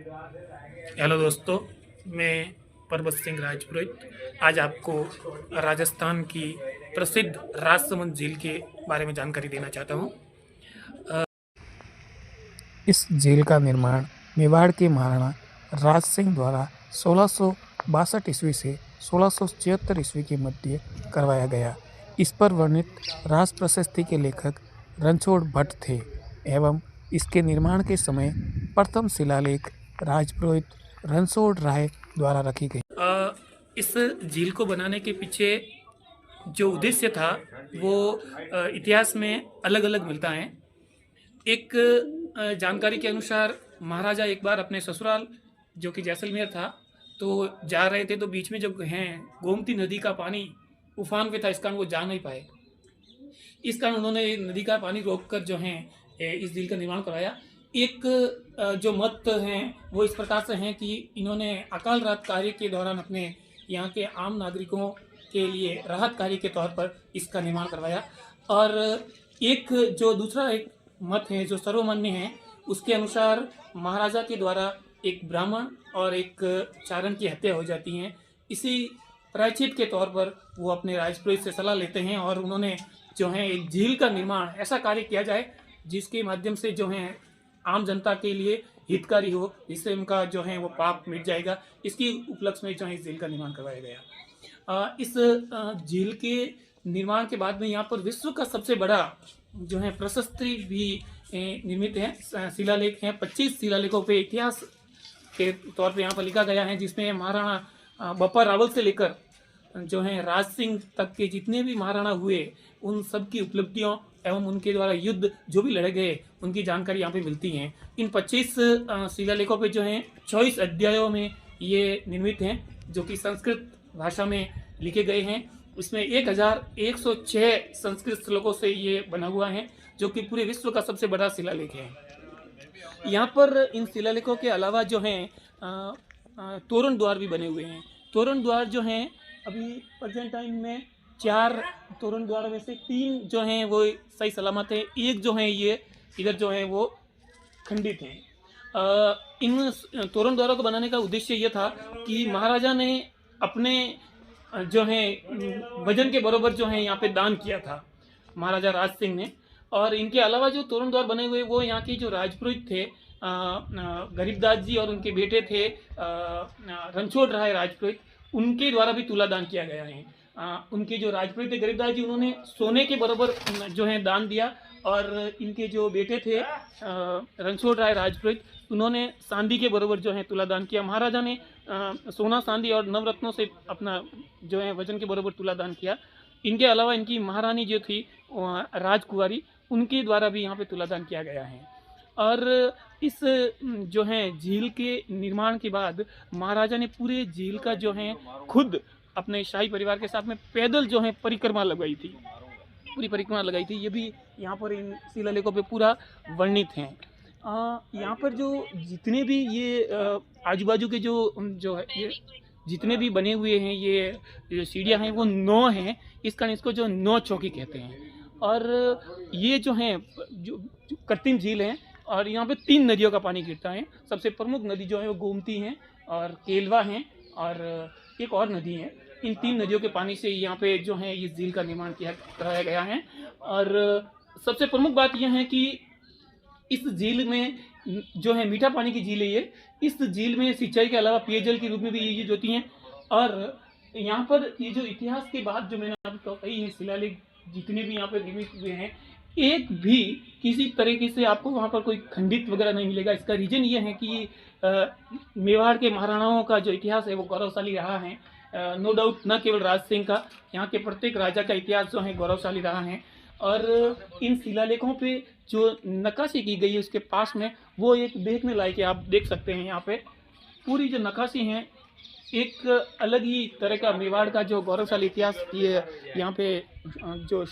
Hello दोस्तों, मैं परबत सिंह राजपुरोहित आज आपको राजस्थान की प्रसिद्ध राजसमंद झील के बारे में जानकारी देना चाहता हूँ। इस झील का निर्माण मेवाड़ के महाराणा राज सिंह द्वारा 1662 ईस्वी से 1676 ईस्वी के मध्य करवाया गया। इस पर वर्णित राज प्रशस्ति के लेखक रणछोड़ भट्ट थे एवं इसके निर्माण के समय प्रथम शिलालेख राजपुरोहित रणछोड़ राय द्वारा रखी गई। इस झील को बनाने के पीछे जो उद्देश्य था वो इतिहास में अलग अलग मिलता है। एक जानकारी के अनुसार महाराजा एक बार अपने ससुराल जो कि जैसलमेर था तो जा रहे थे, तो बीच में जो हैं गोमती नदी का पानी उफान पे था, इस कारण वो जा नहीं पाए। इस कारण उन्होंने नदी का पानी रोककर जो है इस झील का निर्माण कराया। एक जो मत हैं वो इस प्रकार से हैं कि इन्होंने अकाल राहत कार्य के दौरान अपने यहाँ के आम नागरिकों के लिए राहत कार्य के तौर पर इसका निर्माण करवाया। और एक जो दूसरा एक मत है जो सर्वमान्य है, उसके अनुसार महाराजा के द्वारा एक ब्राह्मण और एक चारण की हत्या हो जाती है। इसी प्रायश्चित के तौर पर वो अपने राजपुरोहित से सलाह लेते हैं और उन्होंने जो है एक झील का निर्माण ऐसा कार्य किया जाए जिसके माध्यम से जो है आम जनता के लिए हितकारी हो, जिससे उनका जो है वो पाप मिट जाएगा। इसकी उपलक्ष्य में जो है इस झील का निर्माण करवाया गया। इस झील के निर्माण के बाद में यहाँ पर विश्व का सबसे बड़ा जो है प्रशस्ति भी निर्मित है, शिलालेख हैं। 25 शिलालेखों पे इतिहास के तौर पे यहाँ पर लिखा गया है, जिसमें महाराणा बप्पा रावल से लेकर जो है राज सिंह तक के जितने भी महाराणा हुए उन सब की उपलब्धियों एवं उनके द्वारा युद्ध जो भी लड़े गए उनकी जानकारी यहाँ पे मिलती है। इन 25 शिलालेखों पे जो है 24 अध्यायों में ये निर्मित हैं, जो कि संस्कृत भाषा में लिखे गए हैं। उसमें 1106 संस्कृत श्लोकों से ये बना हुआ है, जो कि पूरे विश्व का सबसे बड़ा शिलालेख है। यहाँ पर इन शिलालेखों के अलावा जो है तोरण द्वार भी बने हुए हैं। तोरण द्वार जो हैं अभी प्रेजेंट टाइम में 4 तोरण द्वार में से 3 जो हैं वो सही सलामत है, एक जो है ये इधर जो है वो खंडित है। इन तोरण द्वारों को बनाने का उद्देश्य ये था कि महाराजा ने अपने जो है वजन के बराबर जो है यहाँ पे दान किया था महाराजा राज सिंह ने। और इनके अलावा जो तोरण द्वार बने हुए वो यहाँ के जो राजपुरोहित थे गरीबदास जी और उनके बेटे थे रणछोड़ राय राजपुरोहित, उनके द्वारा भी तुलादान किया गया है। उनके जो राजपुरोहित थे गरीबदास जी, उन्होंने सोने के बराबर जो है दान दिया, और इनके जो बेटे थे रणछोड़ राय राजपुरोहित, उन्होंने चांदी के बराबर जो है तुलादान किया। महाराजा ने सोना चांदी और नवरत्नों से अपना जो है वजन के बराबर तुलादान किया। इनके अलावा इनकी महारानी जो थी राजकुमारी, उनके द्वारा भी यहाँ पे तुलादान किया गया है। और इस जो है झील के निर्माण के बाद महाराजा ने पूरे झील का जो है खुद अपने शाही परिवार के साथ में पैदल जो है परिक्रमा लगाई थी, पूरी परिक्रमा लगाई थी। ये भी यहाँ पर इन शिलालेखों पे पूरा वर्णित है। यहाँ पर जो जितने भी ये आजू बाजू के जो है ये जितने भी बने हुए हैं ये सीढ़ियाँ हैं वो 9 हैं, इस कारण इसको जो 9 चौकी कहते हैं। और ये जो है जो कृत्रिम झील है, और यहाँ पे 3 नदियों का पानी गिरता है। सबसे प्रमुख नदी जो है वो गोमती है और केलवा है और एक और नदी है। इन 3 नदियों के पानी से यहाँ पे जो है इस झील का निर्माण कराया गया है। और सबसे प्रमुख बात यह है कि इस झील में जो है मीठा पानी की झील है ये। इस झील में सिंचाई के अलावा पेयजल के रूप में भी ये यूज होती हैं। और यहाँ पर ये जो इतिहास की बात जो मैंने आपको कही है, शिलालेख जितने भी यहाँ पर निर्मित हुए हैं, एक भी किसी तरीके से आपको वहाँ पर कोई खंडित वगैरह नहीं मिलेगा। इसका रीजन ये है कि मेवाड़ के महाराणाओं का जो इतिहास है वो गौरवशाली रहा है। नो डाउट, न केवल राज सिंह का, यहाँ के प्रत्येक राजा का इतिहास जो है गौरवशाली रहा है। और इन शिलालेखों पे जो नक्काशी की गई है उसके पास में वो एक देखने लायक है। आप देख सकते हैं यहाँ पे पूरी जो नक्काशी है, एक अलग ही तरह का मेवाड़ का जो गौरवशाली इतिहास ये यहाँ पे जो